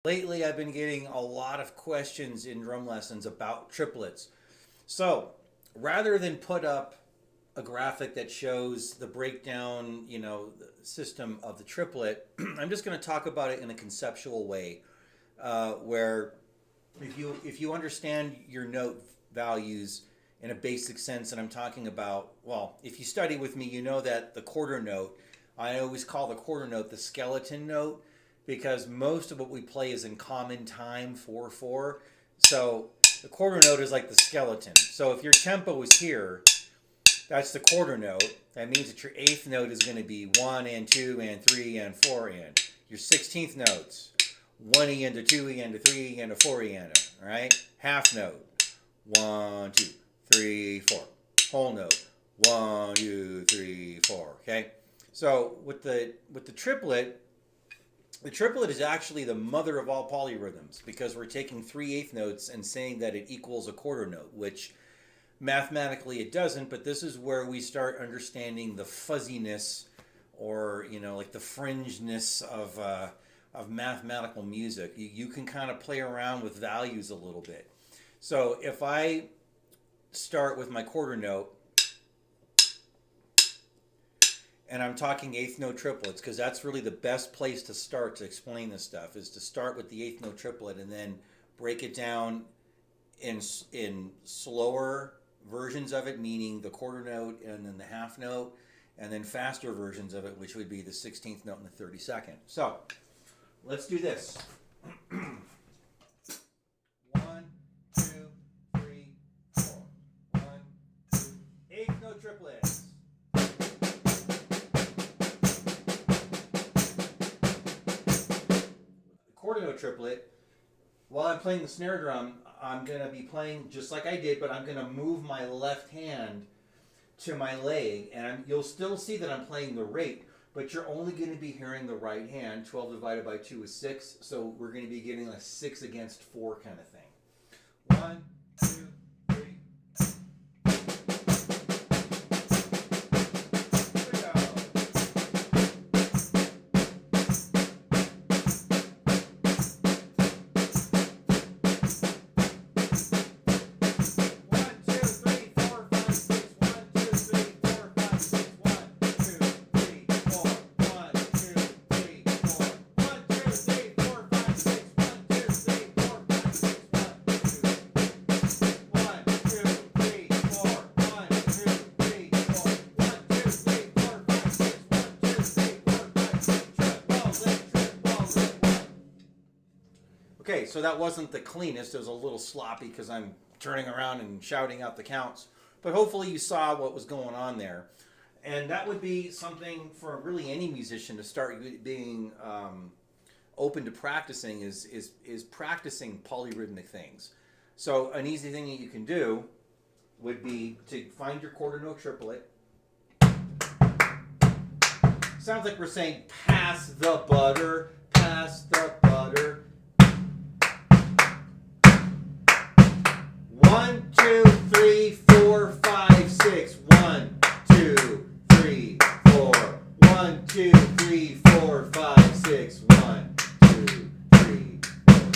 Lately, I've been getting a lot of questions in drum lessons about triplets. So, rather than put up a graphic that shows the breakdown, the system of the triplet, I'm just going to talk about it in a conceptual way, where if you understand your note values in a basic sense, and I'm talking about, well, if you study with me, you know that the quarter note, I always call the quarter note the skeleton note because most of what we play is in common time 4/4. So the quarter note is like the skeleton. So if your tempo is here, that's the quarter note. That means that your eighth note is going to be 1 and 2 and 3 and 4 and. Your 16th notes, 1 E and a 2 E and a 3 E and a 4 E and a. All right? Half note, 1, 2, 3, 4. Whole note, 1, 2, 3, 4. Okay? So with the triplet, the triplet is actually the mother of all polyrhythms because we're taking 3/8 notes and saying that it equals a quarter note, which mathematically it doesn't, but this is where we start understanding the fuzziness or, like the fringeness of mathematical music. You can kind of play around with values a little bit. So if I start with my quarter note, and I'm talking eighth note triplets because that's really the best place to start to explain this stuff is to start with the eighth note triplet and then break it down in slower versions of it, meaning the quarter note and then the half note, and then faster versions of it, which would be the 16th note and the 32nd. So let's do this. 1, 2, 3, 4. 1, 2, eighth note triplets. Quarter note triplet. While I'm playing the snare drum, I'm going to be playing just like I did, but I'm going to move my left hand to my leg, and you'll still see that I'm playing the rate, but you're only going to be hearing the right hand. 12 divided by 2 is 6, so we're going to be getting a 6 against 4 kind of thing. 1, 2, 3. Okay, so that wasn't the cleanest. It was a little sloppy because I'm turning around and shouting out the counts. But hopefully you saw what was going on there. And that would be something for really any musician to start being open to practicing is practicing polyrhythmic things. So an easy thing that you can do would be to find your quarter note triplet. Sounds like we're saying pass the butter, pass the butter. 1, 2, 3, 4, 5, 6. 1, 2, 3, 4. 1, 2, 3, 4, 5, 6. 1, 2, 3, 4.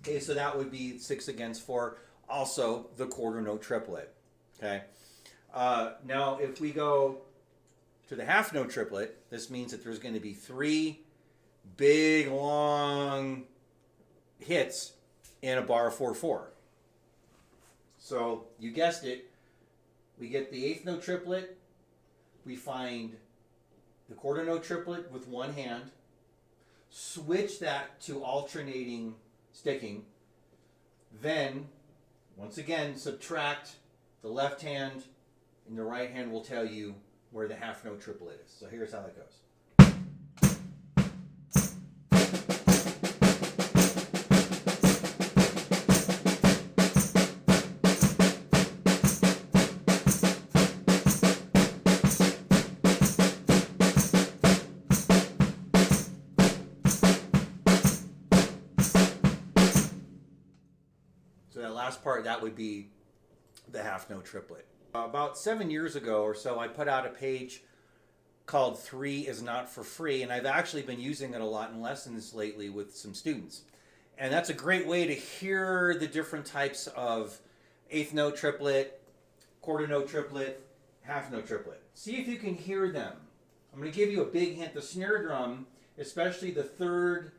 Okay, so that would be 6 against 4. Also, the quarter note triplet. Okay. Now, if we go to the half note triplet, this means that there's going to be 3 big, long hits in a bar 4/4. So you guessed it, we get the eighth note triplet, we find the quarter note triplet with one hand, switch that to alternating sticking, then once again subtract the left hand and the right hand will tell you where the half note triplet is. So here's how that goes. So that last part, that would be the half note triplet. About 7 years ago or so, I put out a page called 3 is Not for Free, and I've actually been using it a lot in lessons lately with some students. And that's a great way to hear the different types of eighth note triplet, quarter note triplet, half note triplet. See if you can hear them. I'm going to give you a big hint. The snare drum, especially the third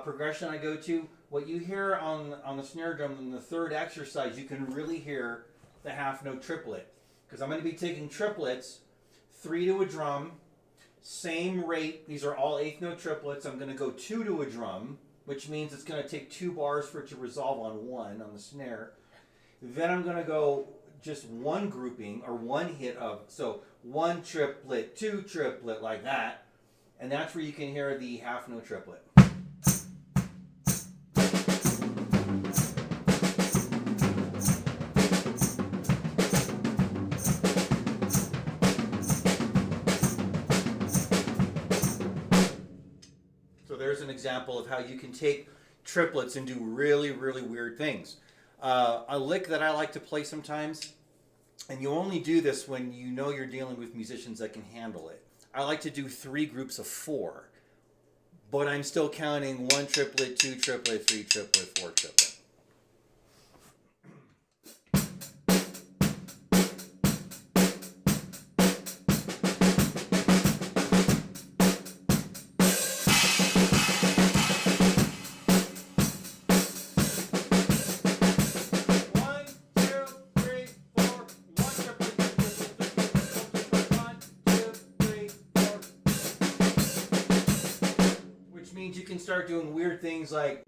progression I go to, what you hear on the snare drum in the third exercise, you can really hear the half note triplet. Because I'm going to be taking triplets, 3 to a drum, same rate. These are all eighth note triplets. I'm going to go 2 to a drum, which means it's going to take 2 bars for it to resolve on 1 on the snare. Then I'm going to go just one grouping or one hit of, so 1 triplet, 2 triplet, like that. And that's where you can hear the half note triplet. So there's an example of how you can take triplets and do really, really weird things. A lick that I like to play sometimes, and you only do this when you know you're dealing with musicians that can handle it. I like to do 3 groups of 4, but I'm still counting 1 triplet, 2 triplet, 3 triplet, 4 triplet. You can start doing weird things like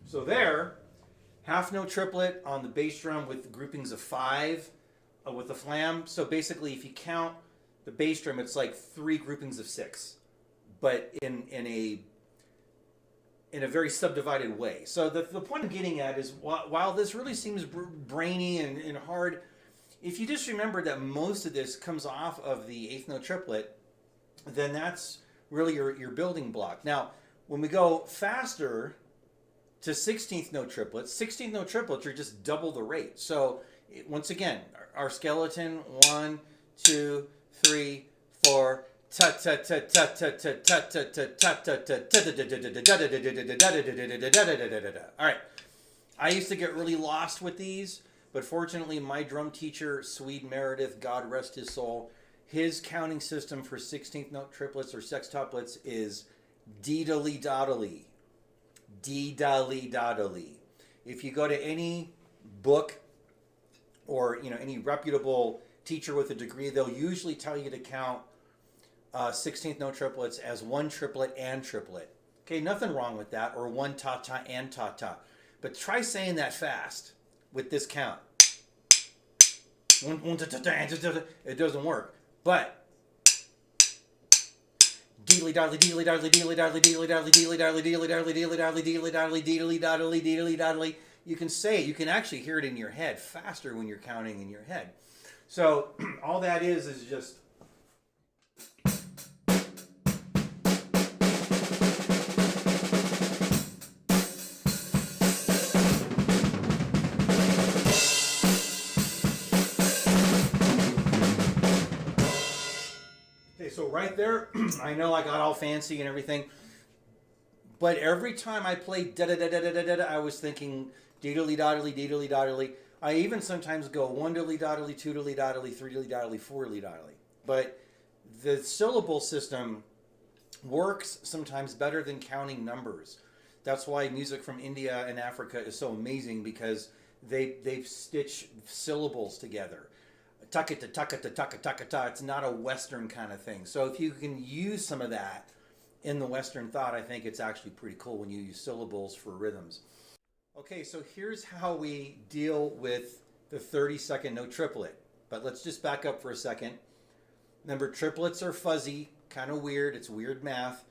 so there, half note triplet on the bass drum with groupings of 5 with the flam. So basically if you count the bass drum, it's like 3 groupings of 6, but in a very subdivided way. So the point I'm getting at is, while this really seems brainy and hard, if you just remember that most of this comes off of the eighth note triplet, then that's really your building block. Now, when we go faster to 16th note triplets, 16th note triplets are just double the rate. So once again, our skeleton, 1, 2, 3, 4, all right. I used to get really lost with these, but fortunately my drum teacher, Swede Meredith, God rest his soul, his counting system for 16th note triplets or sextuplets is dee-dally-doddly. Dee-dally-doddly. If you go to any book or any reputable teacher with a degree, they'll usually tell you to count 16th note triplets as 1 triplet and triplet. Okay, nothing wrong with that, or 1 ta-ta and ta-ta. But try saying that fast with this count. It doesn't work. But deedly doddly deedly doddly deedly doddly deedly doddly deedly doddly deedly doddly deedly doddly deedly doddly deedly doddly deedly doddly. You can say it. You can actually hear it in your head faster when you're counting in your head. So all that is just. So right there, I know I got all fancy and everything, but every time I played da-da-da-da-da-da-da, I was thinking dee-dally-doddly, dee-dally-doddly. I even sometimes go 1 dilly-doddly, 2 dilly-doddly, 3 dilly-doddly, 4 dilly-doddly. But the syllable system works sometimes better than counting numbers. That's why music from India and Africa is so amazing, because they stitch syllables together. Tuck-it-ta, tuck-it-ta, tuck-it-ta. It's not a Western kind of thing. So if you can use some of that in the Western thought, I think it's actually pretty cool when you use syllables for rhythms. Okay, so here's how we deal with the 30-second note triplet. But let's just back up for a second. Remember, triplets are fuzzy, kind of weird. It's weird math.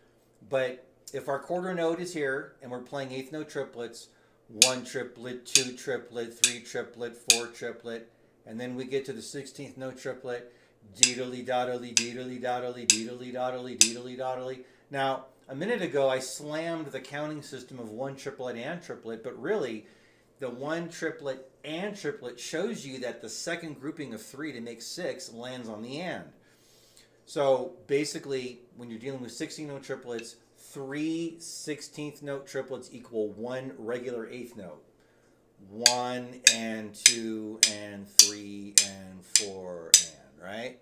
But if our quarter note is here and we're playing eighth note triplets, 1 triplet, 2 triplet, 3 triplet, 4 triplet, and then we get to the 16th note triplet, dee-dally-doddly, dee-dally-doddly, dee-dally-doddly, dee-dally-doddly. Now, a minute ago I slammed the counting system of one triplet and triplet, but really the one triplet and triplet shows you that the second grouping of 3 to make 6 lands on the and. So basically, when you're dealing with 16-note triplets, 3 16th note triplets equal 1 regular 8th note. 1 and 2 and 3 and 4 and, right?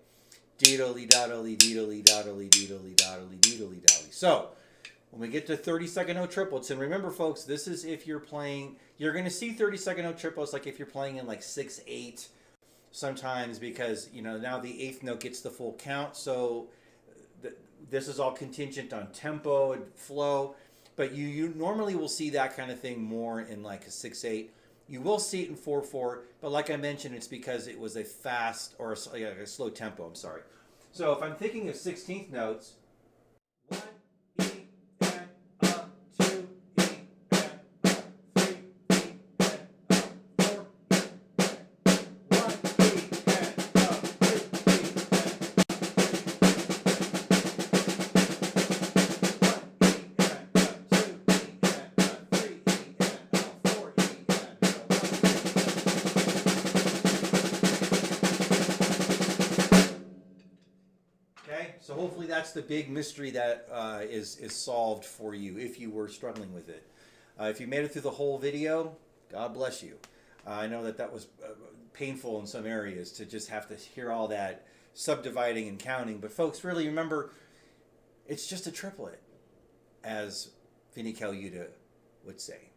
Deedly doddly deedly doddly deedly doddly deedly doddly. So when we get to 32nd note triplets, and remember folks, this is if you're playing, you're going to see 32nd note triplets like if you're playing in like 6/8 sometimes, because now the 8th note gets the full count. So this is all contingent on tempo and flow, but you normally will see that kind of thing more in like a 6/8. You will see it in 4/4, but like I mentioned, it's because it was a fast or a slow tempo. I'm sorry. So if I'm thinking of 16th notes, 1 E and up, 2 E and up, 3 E and up, 4 E and 1 E and up, 2 E So hopefully that's the big mystery that is solved for you if you were struggling with it. If you made it through the whole video, God bless you. I know that was painful in some areas to just have to hear all that subdividing and counting. But folks, really remember, it's just a triplet, as Vinnie Colaiuta would say.